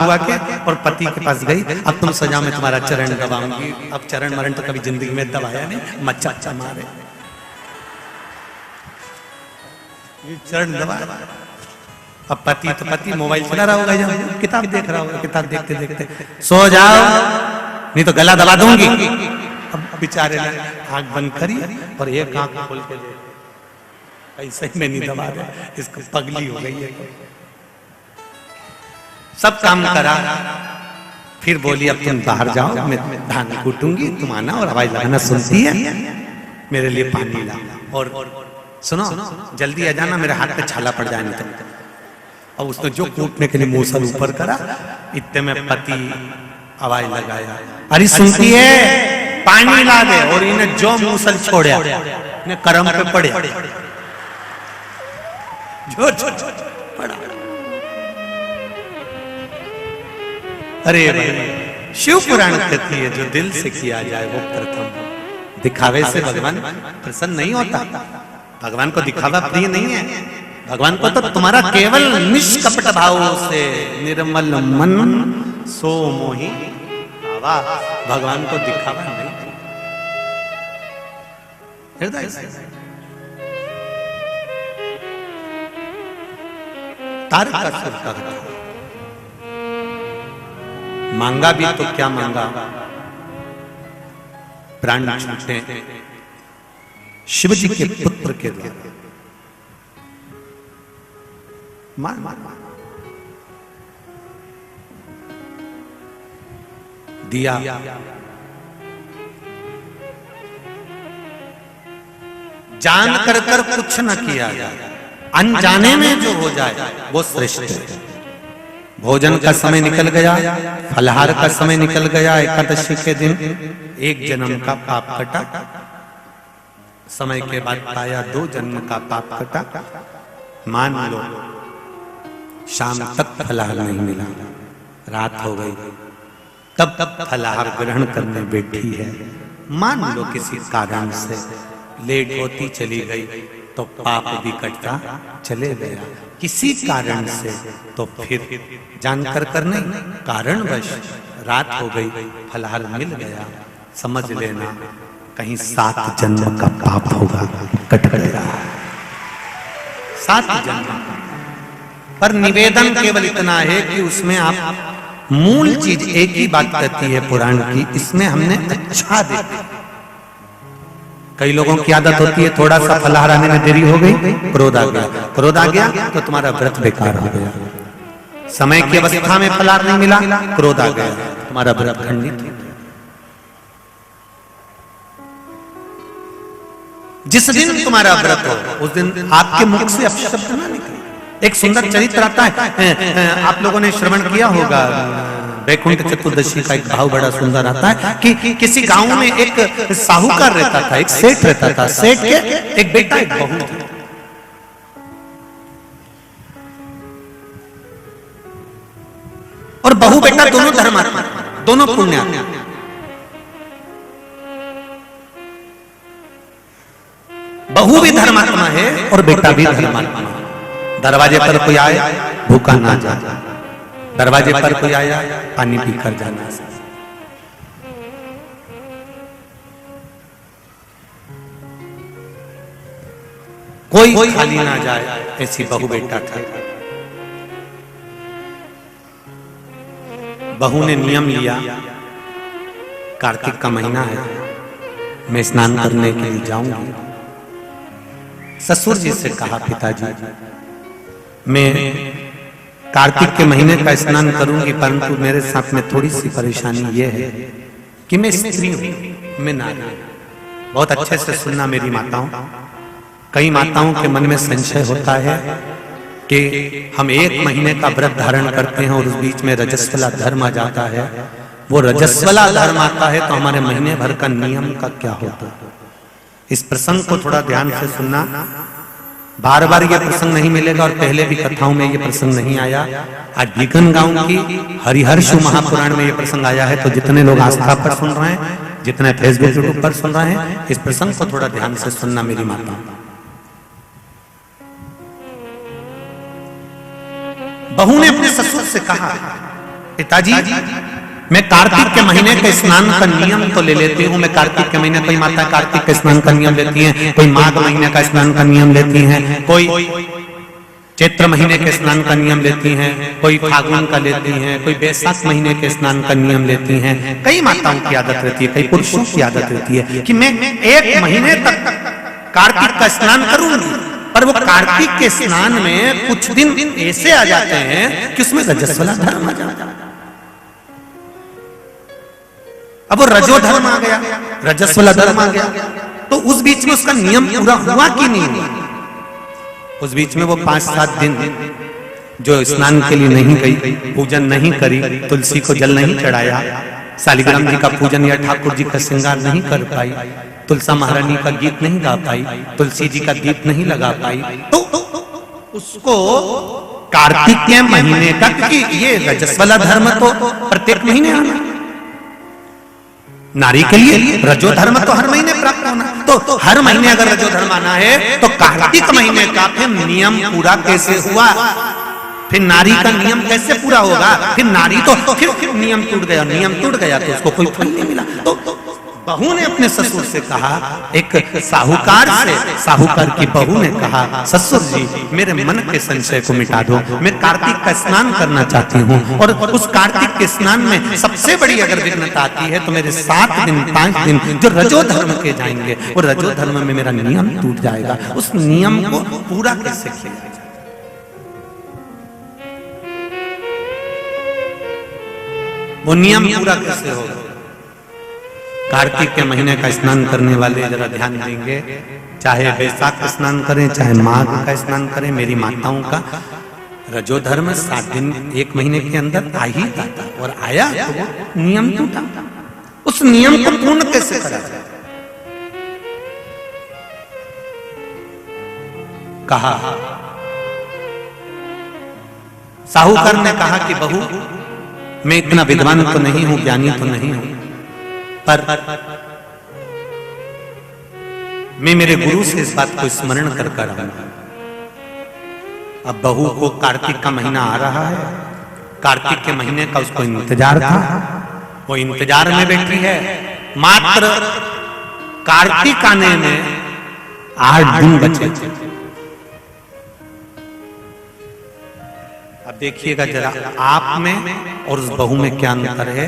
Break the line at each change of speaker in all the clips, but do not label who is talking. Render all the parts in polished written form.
हुआ के और पति के पास गई, अब तुम सजा में तुम्हारा चरण दबाऊंगी। अब चरण मरण तो कभी जिंदगी में दबाया नहीं, मच्चा मारे ये चरण दबा। अब पति तो पति मोबाइल चला रहा होगा, जब किताब देख रहा होगा, किताब देखते देखते सो जाओ नहीं तो गला दबा दूंगी। अब बेचारे ने आंख बंद करी और एक आंख खोल के देख, ऐसे में नहीं दबा दे, इसको पगली हो गई है। सब काम करा, फिर बोली अब तुम बाहर जाओ, मैं धान कूटूंगी, तुम आना और आवाज लगाना, सुनती है मेरे लिए पानी ला, और सुनो जल्दी आ जाना, मेरे हाथ पे छाला पड़ जाए नहीं तो। और उसने जो कूटने के लिए मूसल ऊपर करा, इतने में पति आवाज लगाया, अरे सुनती है पानी ला दे, और इन्हें जो मूसल छोड़ा इन्हें करम पे पड़े, जो पड़ा। अरे भाई शिव पुराण कहती है जो दिल से किया जाए वो प्रथम। दिखावे से भगवान प्रसन्न नहीं होता, भगवान को दिखावा प्रिय नहीं है। भगवान को तो तुम्हारा केवल निष्कपट भाव से निर्मल मन सो मोहि भावा, भगवान को दिखावा नहीं, हृदय से तारक का सुर का मांगा भी तो क्या मांगा, प्राण छूटे शिव जी के पुत्र के द्वारा। दिया जान कर कुछ न किया जाए, अनजाने में जो हो जाए वो श्रेष्ठ है। भोजन का समय निकल गया, फलहार का समय निकल गया, एकादशी के दिन एक जन्म का पाप कटा, समय के बाद पाया 2 जन्म का पाप कटा। मान लो शाम तक फलहार नहीं मिला, रात हो गई, तब फलहार ग्रहण करने बैठी है। मान लो किसी कारण से लेट होती चली गई तो पाप भी कटता चले गया, किसी कारण से तो फिर जानकर नहीं, कारणवश रात हो गई, फलहार मिल गया, समझ लेना कहीं 7 जन्म का पाप होगा, कट गया 7 जन्म। पर निवेदन केवल इतना है कि उसमें आप मूल चीज एक ही बात कहती है पुराण की, इसमें हमने अच्छा देखा। कई लोगों की आदत होती है थोड़ा सा फलहार आने में देरी हो गई, क्रोध आ गया, क्रोध आ गया तो तुम्हारा व्रत बेकार हो गया। समय की अवस्था में फलहार नहीं मिला, क्रोध आ गया, तुम्हारा व्रत खंडित हो गया। जिस दिन तुम्हारा व्रत हो उस दिन आपके मुख से अपशब्द ना निकले। एक सुंदर चरित्र आता है, आप लोगों ने श्रवण किया होगा, वैकुंठ चतुर्दशी का एक भाव बड़ा सुंदर आता है कि किसी गांव में एक साहूकार रहता था, एक सेठ रहता था, सेठ के एक बेटा एक बहू था। और बहू बेटा दोनों धर्मात्मा, दोनों पुण्यात्मा। बहू भी धर्मात्मा है और बेटा भी धर्मात्मा है। दरवाजे पर कोई आए भूखा ना जाए, दरवाजे पर कोई आया पानी पीकर जाना। कोई खाली ना जाए, ऐसी बहू बेटा था। बहू ने नियम लिया, कार्तिक का महीना है, मैं स्नान करने के लिए जाऊंगी। ससुर जी से कहा, पिताजी मैं कार्तिक के महीने का स्नान करूंगी, परंतु मेरे साथ में थोड़ी सी परेशानी यह है कि मैं स्त्री हूं, मैं नारी हूं। बहुत अच्छे से सुनना मेरी माताओं, कई माताओं के मन में संशय होता है कि हम 1 महीने का व्रत धारण करते हैं और उस बीच में रजस्वला धर्म आ जाता है। वो रजस्वला धर्म आता है तो हमारे महीने भर का नियम का क्या होता है। इस प्रसंग को थोड़ा ध्यान से सुनना, बार बार ये प्रसंग नहीं मिलेगा और पहले भी कथाओं में ये प्रसंग नहीं आया। आज बीकन गांव की हरिहर्ष महापुराण में ये प्रसंग आया है, तो जितने लोग आस्था पर सुन रहे हैं, जितने फेसबुक यूट्यूब पर सुन रहे हैं, इस प्रसंग को थोड़ा ध्यान से सुनना मेरी माता। बहू ने अपने ससुर से कहा, पिताजी मैं कार्तिक के महीने के स्नान का नियम तो ले लेती हूँ। मैं कार्तिक के महीने, कोई माता कार्तिक के स्नान का नियम लेती हैं, कोई माघ महीने का स्नान का नियम लेती हैं, कोई चैत्र महीने के स्नान का नियम लेती हैं, कोई फागुन का लेती हैं, कोई बैसाख महीने के स्नान का नियम लेती हैं। कई माताओं की आदत रहती है, कई पुरुषों की आदत रहती है कि मैं एक महीने तक कार्तिक का स्नान करूंगी, पर वो कार्तिक के स्नान में कुछ दिन ऐसे आ जाते हैं कि उसमें रजस्वला धर्म आ जाता है। अब वो रजो धर्म आ गया, रजस्वला धर्म आ गया, तो उस बीच में उसका नियम पूरा हुआ कि नहीं हुआ? उस बीच में वो 5-7 दिन जो स्नान के लिए नहीं गई, पूजन नहीं करी, तुलसी को जल नहीं चढ़ाया, शालिग्राम जी का पूजन या ठाकुर जी का श्रृंगार नहीं कर पाई, तुलसा महारानी का गीत नहीं गा पाई, तुलसी जी का दीप नहीं लगा पाई, तो उसको कार्तिक के महीने का, क्योंकि ये रजस्वला धर्म तो प्रत्येक महीने आना, नारी के लिए रजो धर्म तो हर महीने प्राप्त होना, तो हर महीने अगर रजो धर्म आना है तो कार्तिक महीने का फिर नियम पूरा कैसे हुआ? फिर नारी का नियम कैसे पूरा होगा? फिर नारी तो फिर नियम टूट गया, नियम टूट गया तो उसको कोई फल नहीं मिला। तो बहू ने अपने ससुर से कहा, एक साहूकार से, साहूकार की बहू ने कहा, ससुर जी मेरे मन के संशय को मिटा दो, मैं कार्तिक का स्नान करना चाहती हूँ, और उस कार्तिक के स्नान में सबसे बड़ी अगर विघ्नता आती है तो मेरे 7 दिन 5 दिन जो रजो धर्म के जाएंगे, वो रजो धर्म में मेरा नियम टूट जाएगा। उस नियम को पूरा कैसे किया जाए? वो नियम पूरा कैसे होगा? कार्तिक के महीने का स्नान करने वाले जरा ध्यान देंगे, चाहे बैसाख का स्नान करें, चाहे माघ का स्नान करें, मेरी माताओं का रजो धर्म 7 दिन 1 महीने के अंदर आ ही जाता, और आया तो वो नियम टूटा। उस नियम को पूर्ण कैसे करा जाए? कहा, साहूकार ने कहा कि बहू मैं इतना विद्वान तो नहीं हूं, ज्ञानी तो नहीं हूं, पर मैं मेरे गुरु से इस बात को स्मरण कर रहा हूं। अब बहू को कार्तिक का महीना आ रहा है, कार्तिक के महीने का उसको इंतजार था, वो इंतजार में बैठी है। मात्र कार्तिक आने में 8 दिन बचे। अब देखिएगा जरा आप में और उस बहू में क्या अंतर है।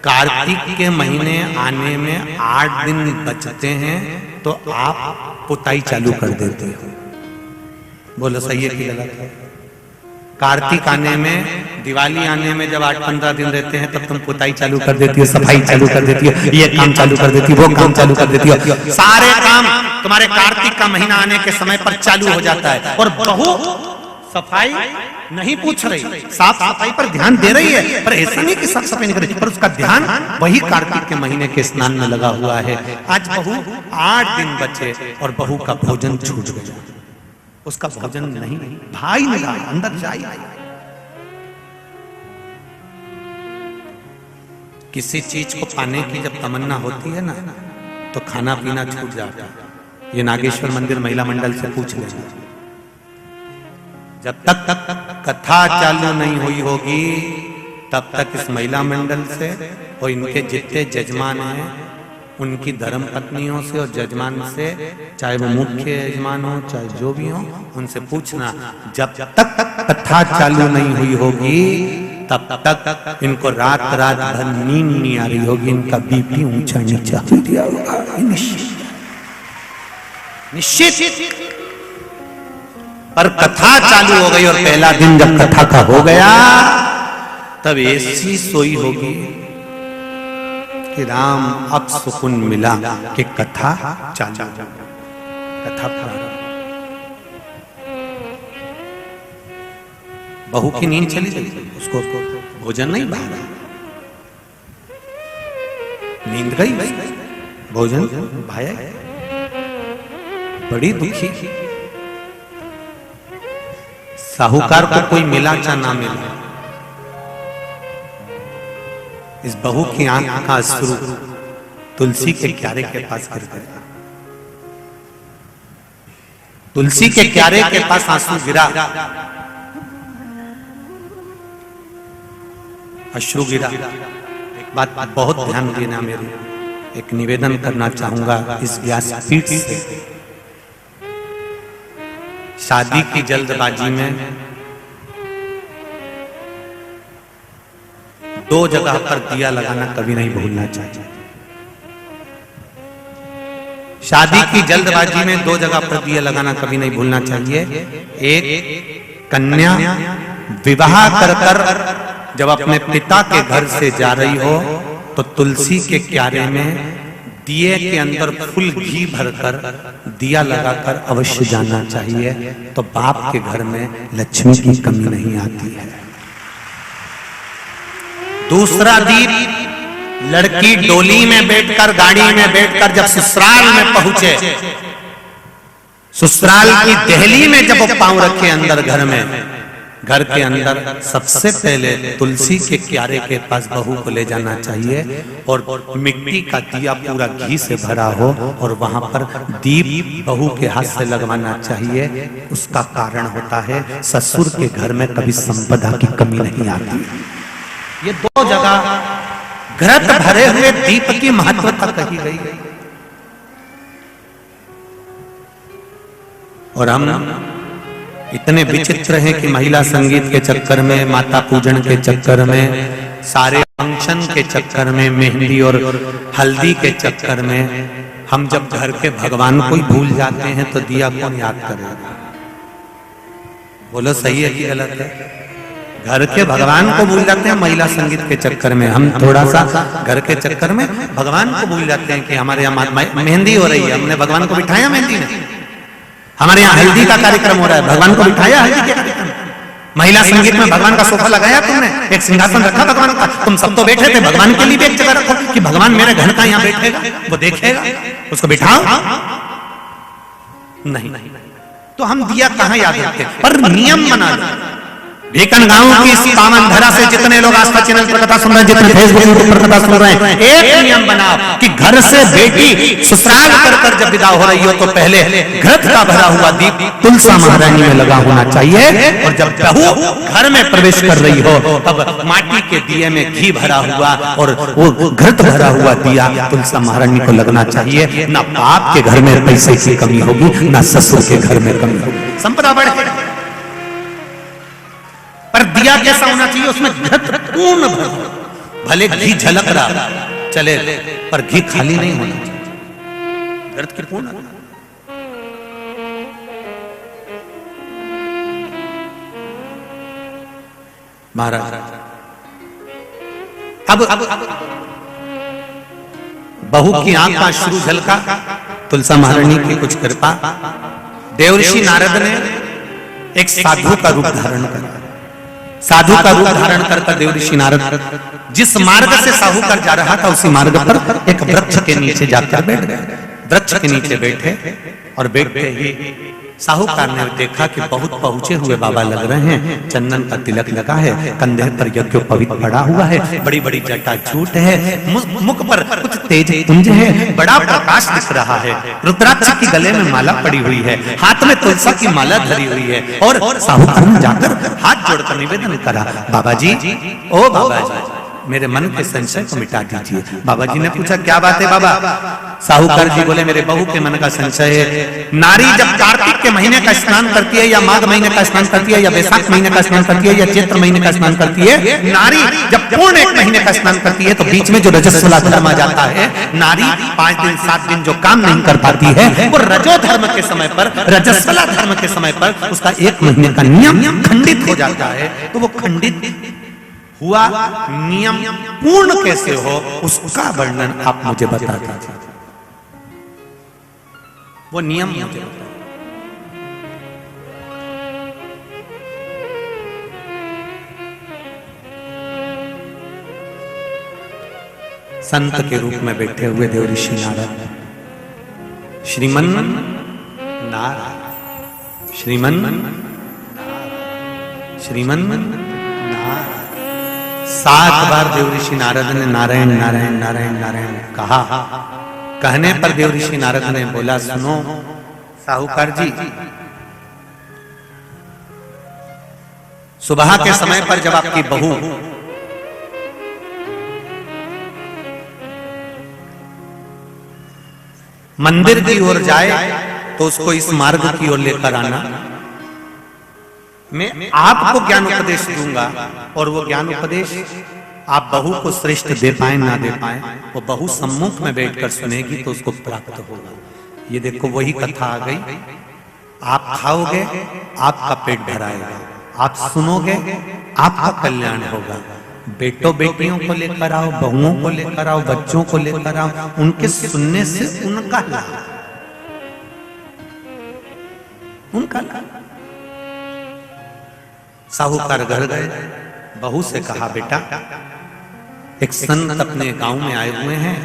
कार्तिक के महीने आने में 8 दिन बचते हैं तो आप पुताई चालू कर देते हो। बोलो सही है कि गलत है? कार्तिक आने में, दिवाली आने में जब 8-15 दिन रहते हैं तब तुम पुताई चालू कर देती हो, सफाई चालू कर देती हो, ये काम चालू कर देती हो, वो काम चालू कर देती हो, सारे काम तुम्हारे कार्तिक का महीना आने के समय पर चालू हो जाता है। और बहू सफाई नहीं पूछ रही, साफ सफाई पर ध्यान दे रही है, पर ऐसा नहीं कि साफ सफाई नहीं कर रही, पर उसका ध्यान वही कार्तिक के महीने के स्नान में लगा हुआ है। आज बहू 8 दिन बचे और बहू का भोजन छूट गया, उसका भोजन नहीं, भाई ने कहा अंदर जाइए। किसी चीज को पाने की जब तमन्ना होती है ना तो खाना पीना छूट जाता है। ये नागेश्वर मंदिर महिला मंडल से पूछ लेना, जब तक कथा चालू नहीं हुई होगी तब तक इस महिला मंडल से और इनके जितने जजमान हैं उनकी धर्म पत्नियों से और जजमान से, चाहे वो मुख्य यजमान हो चाहे जो भी हो, उनसे पूछना जब तक कथा चालू नहीं हुई होगी तब तक इनको रात भर नींद नहीं आ रही होगी, इनका बीपी ऊंचा नीचा हो गया होगा, निश्चित। पर कथा चालू हो गई और पहला दिन जब कथा का हो गया तब ऐसी सोई होगी कि राम अब सुकून मिला कि कथा चालू, कथा प्रारंभ। बहू की नींद चली गई, उसको भोजन नहीं भाया, नींद गई, भोजन भाया, बड़ी दुखी। साहूकार को कोई मिला चाहे ना मिला, इस बहू की आंख का अश्रु तुलसी के क्यारे के पास गिर गया। तुलसी के क्यारे के पास आंसू गिरा अश्रु गिरा। एक बात बहुत ध्यान देना, मेरी एक निवेदन करना चाहूंगा इस व्यासपीठ से। शादी की जल्दबाजी में 2 जगह पर दिया लगाना कभी नहीं भूलना चाहिए। शादी की जल्दबाजी में 2 जगह पर दिया लगाना कभी नहीं भूलना चाहिए। एक, कन्या विवाह कर कर जब अपने पिता के घर से जा रही हो तो तुलसी के क्यारे में दिए के अंदर फुल घी भरकर दिया लगाकर अवश्य जाना चाहिए, तो बाप के घर में लक्ष्मी की कमी नहीं आती है। दूसरा दीप, लड़की डोली में बैठकर, गाड़ी में बैठकर जब ससुराल में पहुंचे, ससुराल की दहली में जब वो पांव रखे अंदर घर में, घर के अंदर सबसे पहले तुलसी के क्यारे के पास बहू को ले जाना चाहिए और मिट्टी का दिया पूरा घी से भरा हो और वहां पर दीप बहू के हाथ से लगवाना चाहिए। उसका कारण होता है ससुर के घर में कभी संपदा की कमी नहीं आती। ये 2 जगह घृत भरे हुए दीप की महत्वता कही गई। और हम इतने विचित्र हैं कि महिला संगीत के चक्कर में, माता पूजन के चक्कर में, सारे फंक्शन के चक्कर में, मेहंदी और हल्दी के चक्कर में हम जब घर के भगवान को ही भूल जाते हैं तो दिया कौन याद करेगा? बोलो सही है कि गलत है? घर के भगवान को भूल जाते हैं महिला संगीत के चक्कर में। हम थोड़ा सा घर के चक्कर में भगवान को भूल जाते हैं कि हमारे यहाँ मेहंदी हो रही है, हमने भगवान को बिठाया मेहंदी में। हमारे यहाँ हल्दी का कार्यक्रम हो रहा है, भगवान को बिठाया हल्दी के कार्यक्रम। महिला संगीत में भगवान का सोफा लगाया तुमने, एक सिंहासन रखा भगवान का, तुम सब तो बैठे थे, भगवान के लिए भी एक जगह रखो कि भगवान मेरे घर का यहाँ बैठेगा, वो देखेगा, उसको बिठाओ। नहीं, तो हम दिया कहाँ याद रखते, पर नियम बना दो। भीकन गांव की इस पावन धरा से जितने लोग आस्था चैनल पर कथा सुन रहे हैं, जितने फेसबुक यूट्यूब पर कथा सुन रहे हैं, एक नियम बनाओ कि घर से बेटी ससुराल कर जब विदा हो रही हो तो पहले घृत का भरा हुआ दीप तुलसा महारानी में लगा होना चाहिए, और जब बहू घर में प्रवेश कर रही हो तब माटी के दिए में घी भरा हुआ और वो घृत भरा हुआ दिया तुलसा महारानी को लगना चाहिए। ना बाप के घर में पैसे की कमी होगी, ना ससुर के घर में कमी होगी, संपदा बढ़ेगी। पर दिया कैसा होना चाहिए? उसमें घृत पूर्ण भरा, भले घी झलक रहा चले पर घी खाली नहीं होना चाहिए, घृत की पूर्ण। महाराज अब बहू की आंख का अश्रु झलका, तुलसा महारानी की कुछ कृपा, देवर्षि नारद ने एक साधु का रूप धारण किया। साधु का रूप धारण कर देवर्षि नारद जिस मार्ग से साहूकार जा रहा था उसी मार्ग पर एक वृक्ष के नीचे जाकर बैठ गए। वृक्ष के नीचे बैठे और बैठते ही साहूकार ने देखा कि बहुत पहुंचे हुए बाबा लग रहे हैं, चंदन का तिलक लगा है, कंधे पर यज्ञोपवीत पड़ा हुआ है, बड़ी बड़ी जटा झूठ है, मुख पर कुछ तेज पुंज है, बड़ा प्रकाश दिख रहा है, रुद्राक्ष की गले में माला पड़ी हुई है, हाथ में तुलसी की माला धरी हुई है। और साहूकार ने जाकर हाथ जोड़कर निवेदन करा, बाबा जी, ओ बाबा जी, मेरे मन के संशय को मिटा दीजिए। बाबा जी ने पूछा क्या बात है बाबा? साहूकार जी बोले मेरे बहू के मन का संशय है, नारी जब कार्तिक के महीने का स्नान करती है या माघ महीने का स्नान करती है या वैशाख महीने का स्नान करती है या चैत्र महीने का स्नान करती है, नारी जब पूर्ण 1 महीने का स्नान करती है तो बीच में जो रजस वाला धर्म आ जाता है, नारी 5 दिन 7 दिन जो काम नहीं कर पाती है वो रजो धर्म के समय पर, रजस वाला धर्म के समय पर उसका 1 महीने का नियम खंडित हो जाता है। तो वो खंडित हुआ नियम पूर्ण कैसे हो उसका वर्णन आप मुझे बता दीजिए। वो नियम मुझे बताओ। संत के रूप में बैठे हुए देवर्षि नारद, श्रीमन नारायण, श्रीमन नारायण 7 बार देवर्षि नारद ने नारायण नारायण नारायण नारायण कहा। कहने पर देवर्षि नारद ने बोला सुनो साहूकार जी, सुबह के समय पर जब आपकी बहू मंदिर की ओर जाए तो उसको इस मार्ग की ओर लेकर आना। मैं आपको ज्ञान उपदेश दूंगा और वो ज्ञान उपदेश आप बहू को श्रेष्ठ दे पाए ना दे पाए, वो बहू सम्मुख में बैठकर सुनेगी तो उसको प्राप्त होगा। ये देखो वही कथा आ गई। आप खाओगे आपका पेट भराएगा, आप सुनोगे आपका कल्याण होगा। बेटों बेटियों को लेकर आओ, बहुओं को लेकर आओ, बच्चों को लेकर आओ, उनके सुनने से उनका लाभ, उनका लाभ। साहूकार घर गए, बहू से कहा बेटा एक संत अपने गांव में आए हुए हैं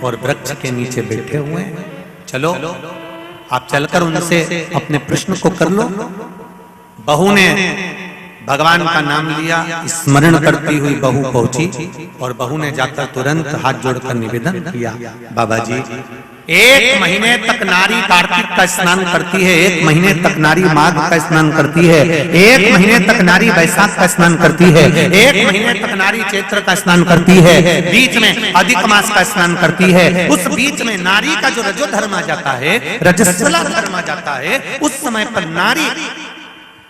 और वृक्ष के नीचे बैठे हुए हैं, चलो आप चलकर उनसे अपने प्रश्न को कर लो। बहू ने भगवान का नाम लिया, स्मरण करती हुई बहू पहुंची और बहू ने जाकर तुरंत हाथ जोड़कर निवेदन किया, बाबा जी 1 महीने तक नारी कार्तिक का स्नान करती है, 1 महीने तक नारी माघ का स्नान करती है, 1 महीने तक नारी वैशाख का स्नान करती है, 1 महीने तक नारी चैत्र का स्नान करती है, बीच में अधिक मास का स्नान करती है। उस बीच में नारी का जो रजो धर्म आ जाता है, रजस्वला धर्म आ जाता है, उस समय पर नारी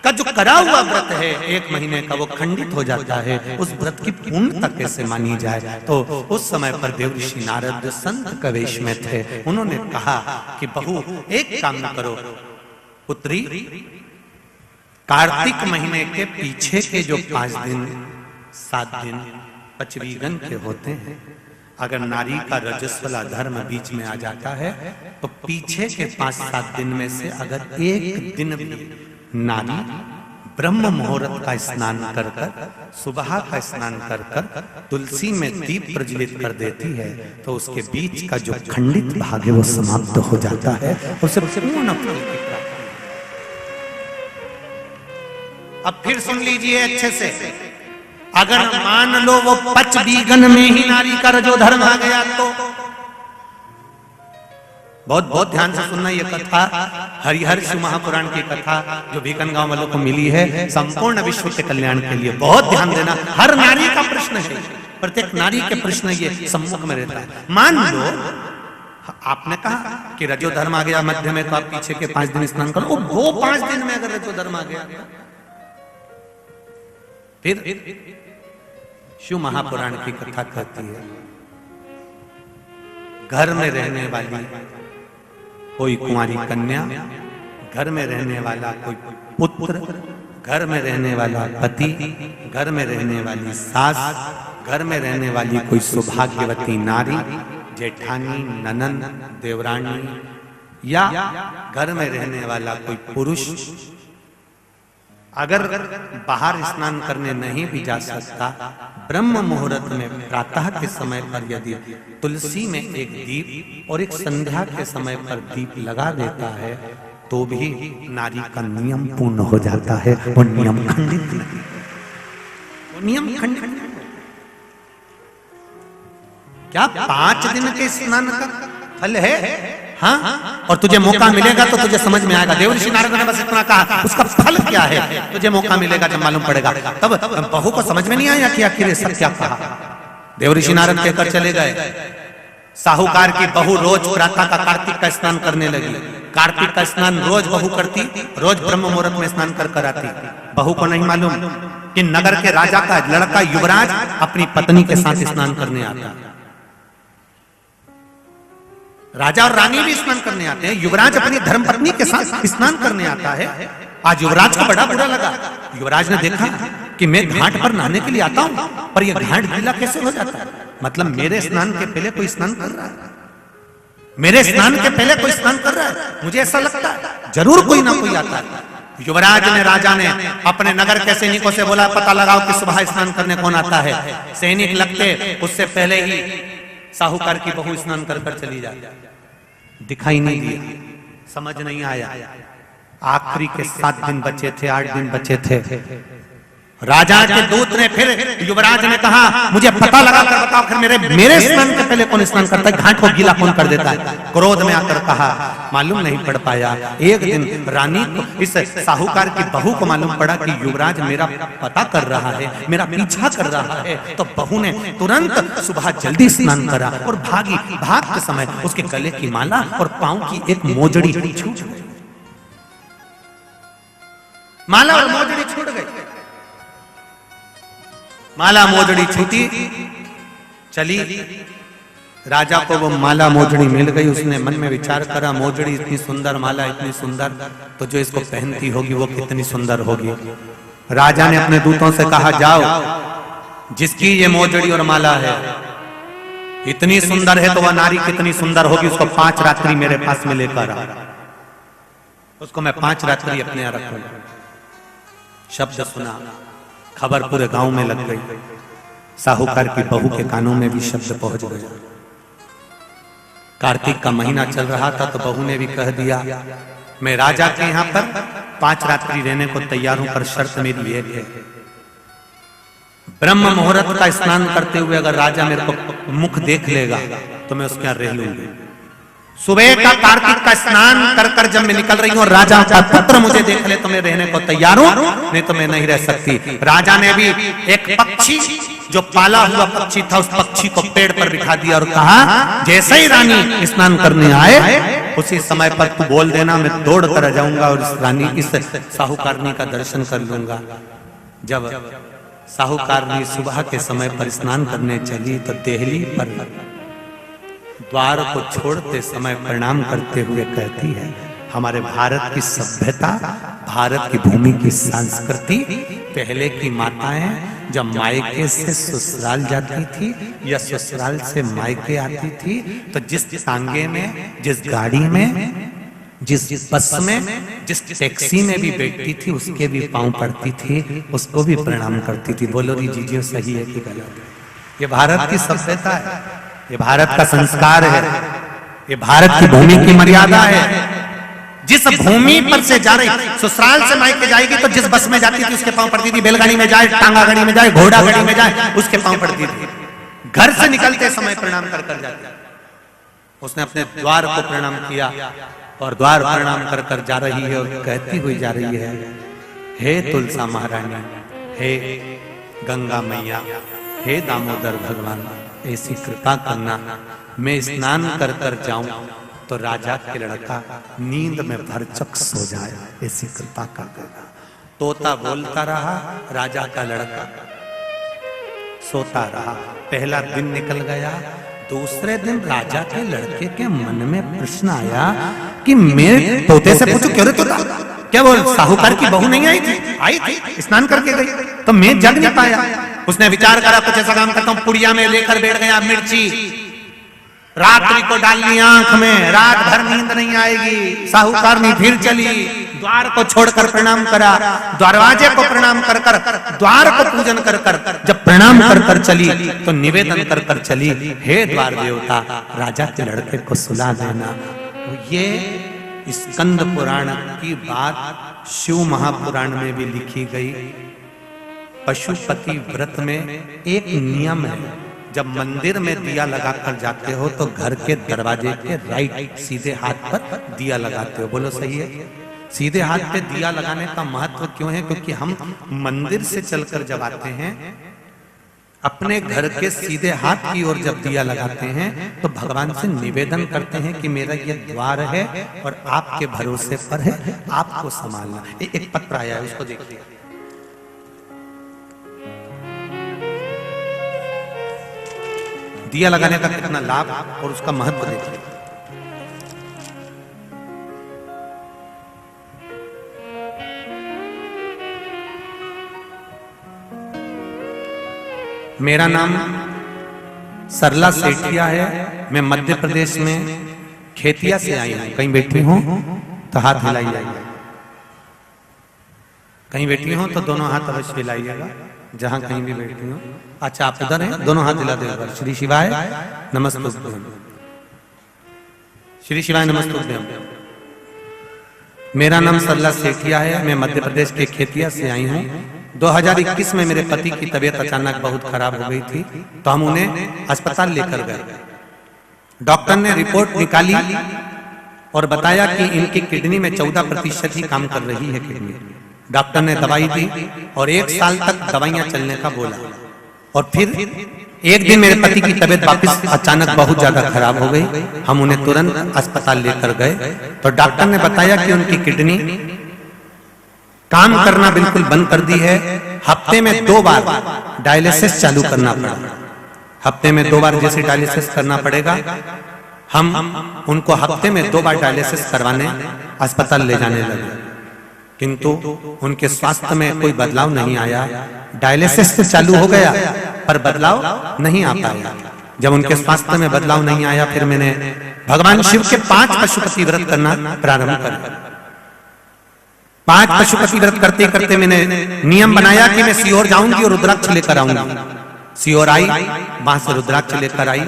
का जो करा हुआ व्रत है 1 महीने का वो खंडित हो जाता है। उस व्रत की पूर्णता कैसे मानी जाए? तो उस समय पर देवऋषि नारद संत के वेश में थे। उन्होंने कहा कि बहू एक काम करो पुत्री, कार्तिक महीने के पीछे के जो 5 दिन 7 दिन पचवीगन के होते हैं, अगर नारी का रजस्वला धर्म बीच में आ जाता है तो पीछे के 5-7 दिन में से अगर एक दिन भी नारी ब्रह्म मुहूर्त का स्नान कर कर, सुबह का स्नान कर कर तुलसी में दीप प्रज्वलित कर देती है तो उसके बीच का जो खंडित भाग है वो समाप्त हो जाता है। उसे पूर्ण फल की प्राप्ति। अब फिर सुन लीजिए अच्छे से, अगर मान लो वो पचवीगन में ही नारी का रजो धर्म आ गया तो बहुत बहुत ध्यान से सुनना। ये कथा हरिहर्ष महापुराण की कथा जो भीकनगांव वालों को मिली है, संपूर्ण विश्व के कल्याण के लिए। बहुत ध्यान देना, हर नारी का प्रश्न है, प्रत्येक नारी के प्रश्न ये सम्मुख में रहता है। मान लो आपने कहा कि रजो धर्म आ गया मध्य में तो आप पीछे के 5 दिन स्नान करो, वो 5 दिन में अगर रजो धर्म आ गया फिर शिव महापुराण की कथा कहती है, घर में रहने वाली कोई कुंवारी कन्या, घर में रहने वाला कोई पुत्र, घर में रहने वाला पति, घर में रहने वाली सास, घर में रहने वाली कोई सौभाग्यवती नारी, जेठानी, ननंद, देवरानी या घर में रहने वाला कोई पुरुष अगर बाहर स्नान करने नहीं भी जा सकता, ब्रह्म मुहूर्त में प्रातः के समय पर यदि तुलसी में एक दीप और एक संध्या के समय पर दीप लगा देता है तो भी नारी का नियम पूर्ण हो जाता है। वो नियम खंडित नहीं, वो नियम खंडित नहीं। क्या 5 दिन के स्नान का फल है? हाँ, और तुझे मौका मिलेगा तो तुझे समझ में आएगा। देवऋषि नारद ने बस इतना कहा, उसका फल क्या है तुझे मौका मिलेगा जब मालूम पड़ेगा। तब बहू को समझ में नहीं आया कि आखिर ये सब क्या कहा। देवऋषि नारद कहकर चले गए। साहूकार की बहू रोज प्रातः का कार्तिक का स्नान करने लगी। कार्तिक का स्नान रोज बहू करती, रोज ब्रह्म मुहूर्त में स्नान कर आती। बहू को नहीं मालूम कि नगर के राजा का लड़का युवराज अपनी पत्नी के साथ स्नान करने आता। राजा और रानी भी स्नान करने आते हैं, युवराज अपनी धर्मपत्नी के साथ स्नान करने आता है। आज युवराज को बड़ा बुरा लगा। युवराज ने देखा कि मैं घाट पर नहाने के लिए आता हूं पर यह घाट गीला कैसे हो जाता है? मतलब मेरे स्नान के पहले कोई स्नान कर रहा है, मेरे स्नान के पहले कोई स्नान कर रहा है। मुझे ऐसा लगता है जरूर कोई ना कोई आता है। युवराज ने, राजा ने अपने नगर के सैनिकों से बोला, पता लगाओ कि सुबह स्नान करने कौन आता है। सैनिक लगते उससे पहले ही साहूकार की बहू स्नान कर कर चली जाती। दिखाई नहीं दिया, समझ नहीं आया। आखिरी के 7 दिन बचे थे, 8 दिन बचे थे राजा के दूत ने फिर युवराज ने कहा मुझे पता लगा कर बताओ फिर मेरे स्नान के पहले कौन स्नान करता है, घाट को गीला कौन कर देता है। क्रोध में आकर कहा मालूम नहीं पड़ पाया। एक दिन रानी को, इस साहूकार की बहू को मालूम पड़ा कि युवराज मेरा पता कर रहा है, मेरा पीछा कर रहा है, तो बहू ने तुरंत सुबह जल्दी स्नान करा और भागी। भागते समय उसके गले की माला और पांव की एक मोजड़ी छूट गई। माला और मोजड़ी छूट गई। माला मोजड़ी छूटी, चली। राजा को वो माला मोजड़ी मिल गई। उसने मन में विचार करा मोजड़ी इतनी सुंदर, माला इतनी सुंदर, तो जो इसको पहनती होगी वो कितनी सुंदर होगी। राजा ने अपने दूतों से कहा जाओ, जिसकी ये मोजड़ी और माला है इतनी सुंदर है तो वह नारी कितनी सुंदर होगी, उसको 5 रात्रि मेरे पास में लेकर आ, उसको मैं 5 रात्रि अपने यहां रखूंगा। शब्द सुना, खबर पूरे गांव में लग गई। साहूकार की बहू के कानों में भी शब्द पहुंच गया। कार्तिक का महीना चल रहा था तो बहू ने भी कह दिया मैं राजा के यहां पर 5 रात्रि रहने को तैयार हूं, पर शर्त मेरी एक है, ब्रह्म मुहूर्त का स्नान करते हुए अगर राजा मेरे को मुख देख लेगा तो मैं उसके यहां रह लूंगी। सुबह का कार्तिक का स्नान कर कर जब मैं निकल रही हूं और राजा का पुत्र मुझे देख ले तो मैं रहने को तैयार हूं, नहीं तो मैं नहीं रह सकती। राजा ने भी एक पक्षी जो पाला हुआ पक्षी था उस पक्षी को पेड़ पर बिठा दिया और कहा जैसे ही रानी स्नान करने आए उसी समय पर तू बोल देना, मैं दौड़ कर आ जाऊंगा और इस रानी इस साहूकारनी का दर्शन कर लूंगा। जब साहूकारनी सुबह के समय पर स्नान करने चली तो देहली पर द्वार को छोड़ते समय प्रणाम करते हुए कहती है हमारे भारत की सभ्यता, भारत की भूमि की संस्कृति, पहले की माताएं जब मायके से ससुराल जाती थी या ससुराल से मायके आती थी तो जिस टांगे में, जिस गाड़ी में, जिस बस में, जिस टैक्सी में भी बैठती थी उसके भी पांव पड़ती थी, उसको भी प्रणाम करती थी। बोलो जी सही है कि गलत? ये भारत की सभ्यता है, ये भारत का संस्कार है, ये भारत की भूमि की मर्यादा है। जिस भूमि पर से जा रही, ससुराल से मायके जाएगी तो जिस बस में जाती थी उसके पांव पड़ती थी, बैलगाड़ी में जाए, टांगा गाड़ी में जाए, घोड़ा गाड़ी में जाए, उसके पांव पड़ती थी। घर से निकलते समय प्रणाम कर कर जाती। उसने अपने द्वार को प्रणाम किया और द्वार प्रणाम कर कर जा रही है और कहती हुई जा रही है हे तुलसा महारानी, हे गंगा मैया, हे दामोदर भगवान, ऐसी कृपा करना मैं स्नान कर कर जाऊं तो राजा के लड़का नींद में भरचक सो जाए, ऐसी कृपा कर देना। तोता बोलता रहा, राजा का लड़का सोता रहा। पहला दिन निकल गया। दूसरे दिन राजा के लड़के के मन में प्रश्न आया कि मैं तोते से पूछूं क्यों रे तोता, क्या वो साहूकार की बहू नहीं आई थी? आई थी, स्नान करके गई, तो मैं जग नहीं पाया। उसने विचार करा कुछ ऐसा काम करता हूं, पुड़िया में लेकर बैठ गया मिर्ची, रात्रि को डालनी आंख में, रात भर नींद नहीं आएगी। साहूकारनी फिर चली, द्वार को छोड़कर प्रणाम करा, दरवाजे को प्रणाम कर कर, द्वार को पूजन कर कर, जब प्रणाम कर कर चली तो निवेदन कर कर चली हे द्वार देवता, राजा के लड़के को सुला देना। ये स्कंद पुराण की बात शिव महापुराण में भी लिखी गई। पशुपति व्रत में एक नियम है, जब मंदिर में दिया लगाकर जाते हो तो घर के दरवाजे के राइट सीधे हाथ पर दिया लगाते हो। बोलो सही है? सीधे हाथ पे दिया लगाने का महत्व क्यों है? क्योंकि हम मंदिर से चलकर जब आते हैं अपने घर के सीधे हाथ की ओर जब दिया लगाते हैं तो भगवान से निवेदन करते हैं कि मेरा ये द्वार है और आपके भरोसे पर है, आपको संभालना। एक पत्र आया है, उसको देखिए। दिया लगाने का कितना लाभ और उसका महत्व देखिए। मेरा नाम सरला सेठिया है, मैं मध्य प्रदेश में खेतिया से आई हूं। कहीं बैठी हूं तो हाथ हिलाइए, कहीं बैठी हूं तो दोनों हाथ अवश्य हिलाइएगा, जहां कहीं भी बैठी हूं। अच्छा आप उधर हैं, दोनों हाथ हिला देगा। श्री शिवाय नमस्तुभ्यम, श्री शिवाय नमस्तुभ्यम। मेरा नाम सरला सेठिया है, मैं मध्य प्रदेश के खेतिया से आई हूं। 2021 में मेरे पति की तबीयत अचानक बहुत खराब हो गई थी, तो हम उन्हें अस्पताल लेकर गए। डॉक्टर ने रिपोर्ट निकाली और बताया कि इनकी किडनी में 14% ही काम कर रही है किडनी। डॉक्टर ने दवाई दी और 1 साल तक दवाइयां चलने का बोला। और फिर एक दिन मेरे पति की तबीयत वापस अचानक बहुत ज्यादा खराब हो गई। हम उन्हें तुरंत अस्पताल लेकर गए तो डॉक्टर ने बताया कि उनकी किडनी काम करना बिल्कुल बंद कर दी है। हफ्ते में 2 बार डायलिसिस चालू करना पड़ा। हफ्ते में 2 बार जैसे डायलिसिस करना पड़ेगा, हम उनको हफ्ते में 2 बार डायलिसिस करवाने अस्पताल ले जाने लगे, किंतु उनके स्वास्थ्य में कोई बदलाव नहीं आया। डायलिसिस तो चालू हो गया पर बदलाव नहीं आ पाया। जब उनके स्वास्थ्य में बदलाव नहीं आया, फिर मैंने भगवान शिव के 5 पशुपति व्रत करना प्रारंभ कर दिया। 5 पशुपति व्रत करते करते मैंने नियम बनाया कि मैं सीहोर जाऊंगी और रुद्राक्ष लेकर आऊंगी। सीहोर आई, वहां से रुद्राक्ष लेकर आई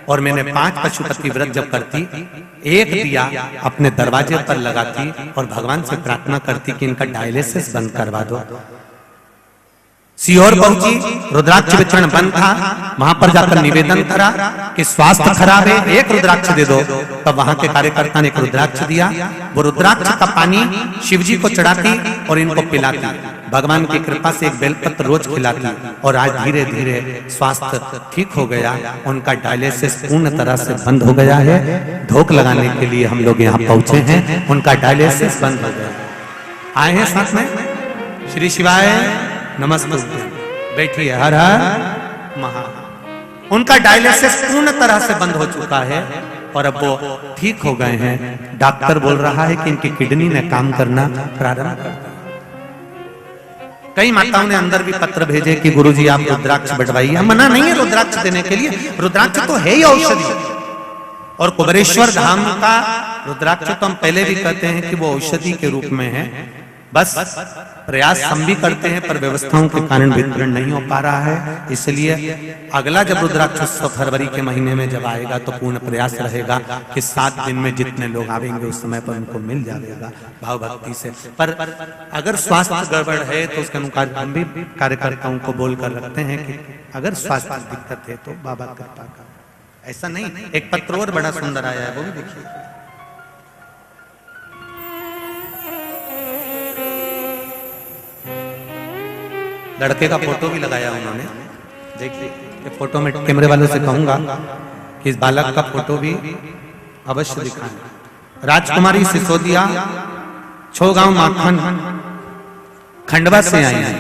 और मैंने 5 पशुपति व्रत जब करती, एक दिया अपने दरवाजे पर लगाती और भगवान से प्रार्थना करती कि इनका डायलिसिस बंद करवा दो। सीहोर पहुंची, रुद्राक्ष वितरण बंद था। वहां पर जाकर निवेदन करा कि स्वास्थ्य खराब है, एक रुद्राक्ष दे दो। तब वहां के कार्यकर्ता ने एक रुद्राक्ष दिया। वो रुद्राक्ष का पानी शिवजी को चढ़ाती और इनको पिलाती। भगवान की कृपा से एक बेलपत्र रोज खिलाती और आज धीरे धीरे स्वास्थ्य ठीक हो गया। उनका डायलिसिस पूर्ण तरह से बंद हो गया है। धोख लगाने के लिए हम लोग यहाँ पहुंचे हैं। उनका डायलिसिस बंद हो गया। आए हैं साथ में श्री शिवाय नमस्ते, बैठिए। हर हर महा। उनका डायलिसिस पूर्ण तरह से बंद हो चुका है और अब वो ठीक हो गए हैं। डॉक्टर बोल रहा है कि इनकी किडनी ने काम करना प्रारंभ कर दिया। कई माताओं ने अंदर भी पत्र भेजे कि गुरुजी आप रुद्राक्ष बढ़वाइए। मना नहीं है रुद्राक्ष देने के लिए, रुद्राक्ष तो है ही औषधि। और कुबेरेश्वर धाम का रुद्राक्ष तो हम पहले भी कहते हैं कि वो औषधि के रूप में है। बस प्रयास हम भी करते हैं पर व्यवस्थाओं के कारण वितरण नहीं हो पा रहा है। इसलिए अगला जब रुद्राक्ष उत्सव फरवरी के महीने में जब आएगा तो पूर्ण प्रयास रहेगा कि 7 दिन में जितने लोग आएंगे उस समय पर उनको मिल जाएगा भाव भक्ति से। पर अगर स्वास्थ्य गड़बड़ है तो उसके अनुसार हम भी कार्यकर्ताओं को बोलकर रखते हैं कि अगर स्वास्थ्य दिक्कत है तो बाबा कृपा का, ऐसा नहीं। एक पत्र और बड़ा सुंदर आया है, वो भी देखिए। लड़के का फोटो भी लगाया उन्होंने, देखिए। ये फोटो में कैमरे वालों से कहूंगा कि इस बालक का फोटो भी अवश्य दिखाएं। राजकुमारी सिसोदिया, छोगांव माखन, खंडवा से आई हैं।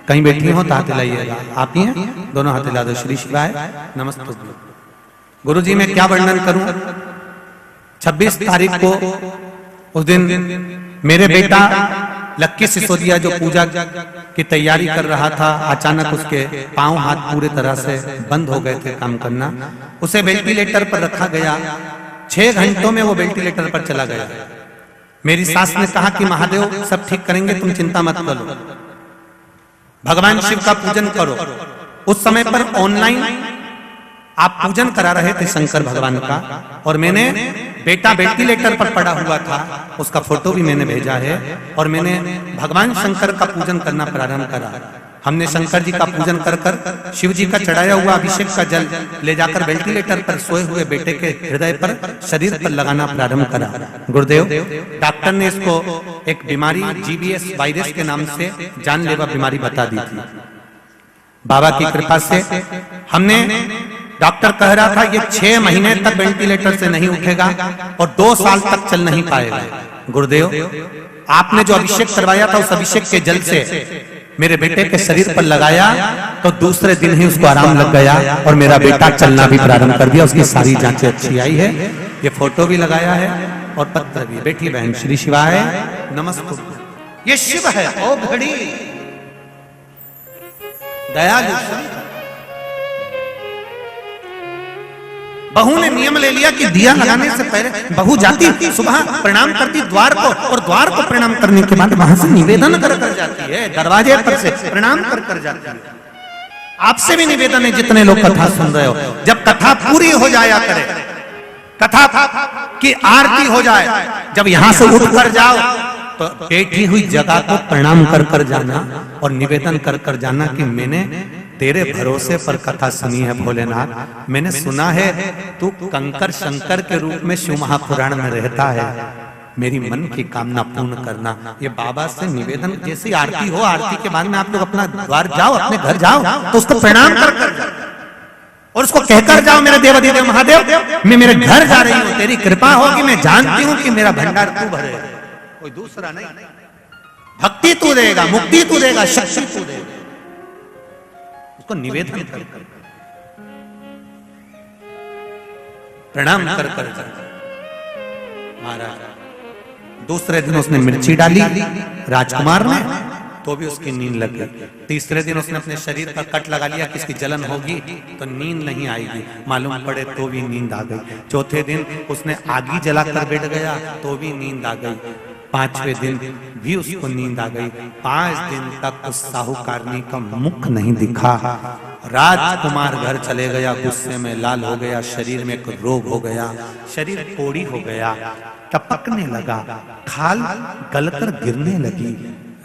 कहीं बैठी हो तो हाथ हिलाइएगा। आप ही हैं? दोनों हाथ हिला दो। श्री शिवाय नमस्ते। गुरुजी मैं क्या वर्णन करूं। 26 तारीख को उस दिन मेरे बेटा लक्की सिसोदिया जो पूजा की तैयारी कर रहा था, अचानक उसके पांव हाथ पूरे तरह से बंद हो गए थे काम करना। उसे वेंटिलेटर पर रखा गया। 6 घंटों में वो वेंटिलेटर पर चला गया। मेरी सास ने कहा कि महादेव सब ठीक करेंगे, तुम चिंता मत करो, भगवान शिव का पूजन करो। उस समय पर ऑनलाइन आप पूजन करा रहे थे शंकर भगवान का, और मैंने बेटा वेंटिलेटर पर पड़ा हुआ था, उसका फोटो भी मैंने भेजा है। और मैंने भगवान शंकर का पूजन करना प्रारंभ करा। हमने शंकर जी का पूजन कर कर शिव जी का चढ़ाया हुआ अभिषेक का जल ले जाकर वेंटिलेटर पर सोए हुए बेटे के हृदय पर, शरीर पर लगाना प्रारंभ करा। गुरुदेव डॉक्टर ने इसको एक बीमारी GBS वायरस के नाम से जानलेवा बीमारी बता दी थी। बाबा की कृपा से हमने, डॉक्टर कह रहा था ये 6 महीने तक वेंटिलेटर से नहीं उठेगा और 2 साल तक चल नहीं पाएगा। गुरुदेव आपने जो अभिषेक करवाया था उस अभिषेक के जल से मेरे बेटे के शरीर पर लगाया तो दूसरे दिन ही उसको आराम लग गया और मेरा बेटा चलना भी प्रारंभ कर दिया। उसकी सारी जांचें अच्छी आई है। ये फोटो भी लगाया है और पत्र भी। बेटी बहन श्री शिवाय नमस्ते। ये शिव है ओ घड़ी दयालु। बहू ने नियम ले लिया कि दिया लगाने से पहले बहू जाती, सुबह प्रणाम करती द्वार को, और द्वार को प्रणाम करने के बाद वहां से निवेदन कर कर जाती है, दरवाजे पर से प्रणाम कर कर जाती है। आपसे भी निवेदन है जितने लोग कथा सुन रहे हो, जब कथा पूरी हो जाया करे, कथा की आरती हो जाए, जब यहां से उठ कर जाओ तो बैठी हुई जगह को प्रणाम कर कर जाना और निवेदन कर कर जाना कि मैंने तेरे भरोसे पर कथा सुनी है भोलेनाथ। मैंने सुना है तू कंकर शंकर के रूप में शिव महापुराण में रहता है, मेरी मन की कामना पूर्ण करना। ये बाबा से निवेदन, जैसी आरती हो, आरती के बाद में आप लोग अपना द्वार जाओ, अपने घर जाओ तो उसको प्रणाम कर और उसको कहकर जाओ, मेरे देवाधिदेव महादेव मैं मेरे घर जा रही हूं, तेरी कृपा होगी, मैं जानती हूं कि मेरा भंडार तू भरे, कोई दूसरा नहीं। भक्ति तू देगा, मुक्ति तू देगा, शक्ति तू देगा। उसको निवेदन कर प्रणाम कर कर महाराज। दूसरे दिन उसने मिर्ची डाली राजकुमार ने, तो भी उसकी नींद लग गई। तीसरे दिन उसने अपने शरीर पर कट लगा लिया कि इसकी जलन होगी तो नींद नहीं आएगी, मालूम पड़े तो भी नींद आ गई। चौथे दिन उसने आगी जलाकर बैठ गया तो भी नींद आ गई। पांचवें दिन भी उसको नींद आ गई। 5 दिन तक उस साहूकारनी का मुख नहीं दिखा। राजकुमार घर चले गया, गुस्से में लाल हो गया, शरीर में एक रोग हो गया, शरीर कोड़ी हो गया, टपकने लगा, खाल गलकर गिरने लगी।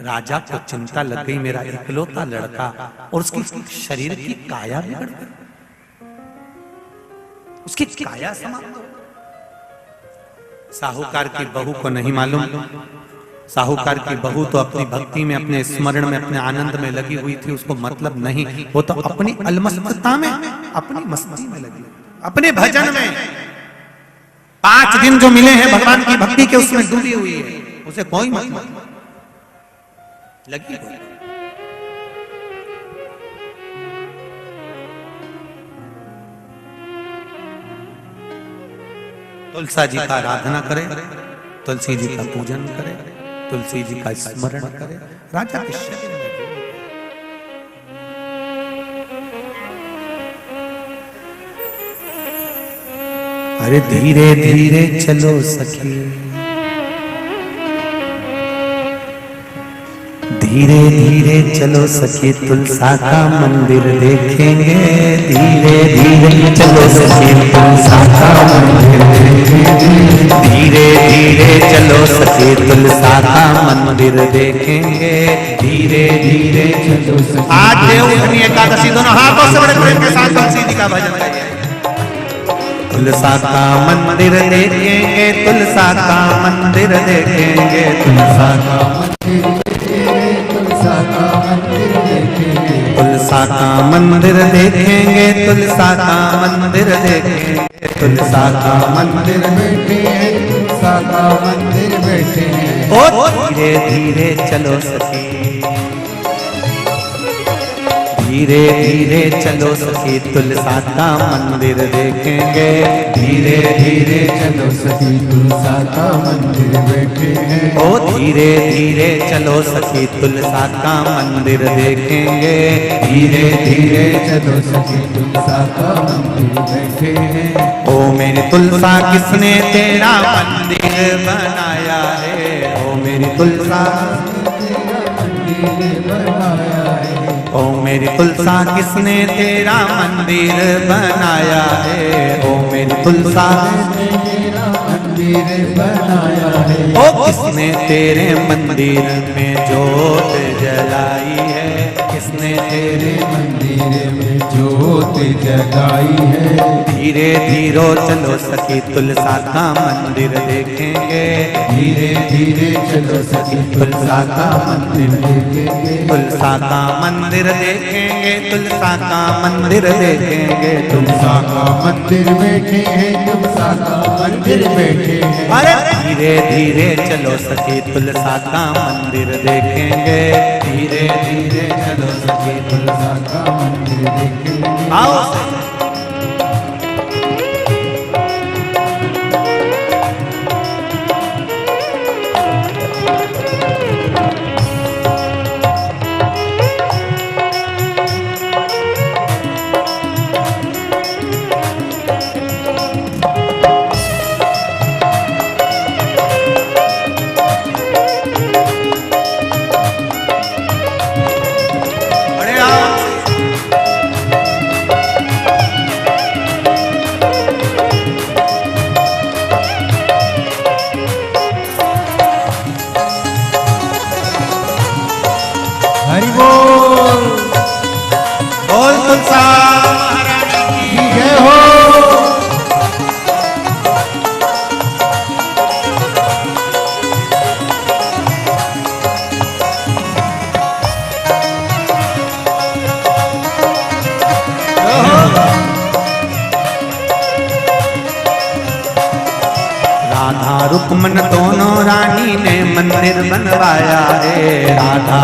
राजा को चिंता लग गई, मेरा इकलौता लड़का, और उसकी शरीर की काया बिगड़ गई, उसकी काया समाप्त हो। साहूकार की बहू को नहीं मालूम, साहूकार की बहू तो अपनी भक्ति में, अपने स्मरण में, अपने आनंद में लगी हुई थी, उसको मतलब नहीं, वो तो अपनी अलमस्तता में, अपनी मस्ती में लगी, अपने भजन में। 5 दिन जो मिले हैं भगवान की भक्ति के, उसमें डूबी हुई है, उसे कोई मतलब लगी हुई। तुलसा जी का आराधना करे, तुलसी जी का पूजन करे, तुलसी जी का स्मरण करे, राजा के शरीर में। अरे धीरे धीरे चलो सखी, धीरे धीरे चलो सखी, तुलसा का मंदिर देखेंगे। धीरे धीरे चलो सखी, तुलसा का मंदिर देखेंगे। धीरे धीरे चलो सखी, तुलसा का मंदिर देखेंगे। धीरे धीरे चलो सखी। आज देवउठनी एकादशी, दोनों हाथों से बड़े प्रेम के साथ तुलसी जी का भजन करिए। तुलसा का मंदिर देखेंगे, तुलसा का मंदिर देखेंगे, तुलसा का मंदिर, तुलसा का मंदिर देखेंगे, तुलसा का मंदिर देखेंगे, तुलसा का मंदिर देखेंगे, तुलसा का मंदिर बैठे हैं, तुलसा का मंदिर बैठे हैं। ओ धीरे धीरे चलो सखी, धीरे धीरे चलो सखी, तुलसा का मंदिर देखेंगे। धीरे धीरे चलो सखी, तुलसा का मंदिर बैठे हैं। ओ धीरे धीरे चलो सखी, तुलसा का मंदिर देखेंगे। धीरे धीरे चलो सखी, तुलसा का मंदिर बैठे हैं। ओ मेरी तुलसा किसने तेरा मंदिर बनाया है, ओ मेरी तुलसा मंदिर बनाया है। ओ मेरी तुलसा किसने तेरा मंदिर बनाया है, ओ मेरी तुलसा तेरा मंदिर बनाया है। ओ किसने तेरे मंदिर में जोत जलाई है, किसने तेरे मंदिर में जोत जलाई है। धीरे धीरे चलो सखी, तुलसा का मंदिर देखेंगे। धीरे धीरे चलो सखी, तुलसा का मंदिर देखेंगे, तुलसा का मंदिर देखेंगे, तुलसा का मंदिर देखेंगे, तुलसा का मंदिर बैठे हैं, तुलसा का मंदिर बैठे हैं। अरे धीरे धीरे चलो सखी, तुलसा का मंदिर देखेंगे। धीरे धीरे चलो सखी, तुलसा का मंदिर देखेंगे। आओ राधा रुक्मन दोनों रानी ने मंदिर बनवाया है। राधा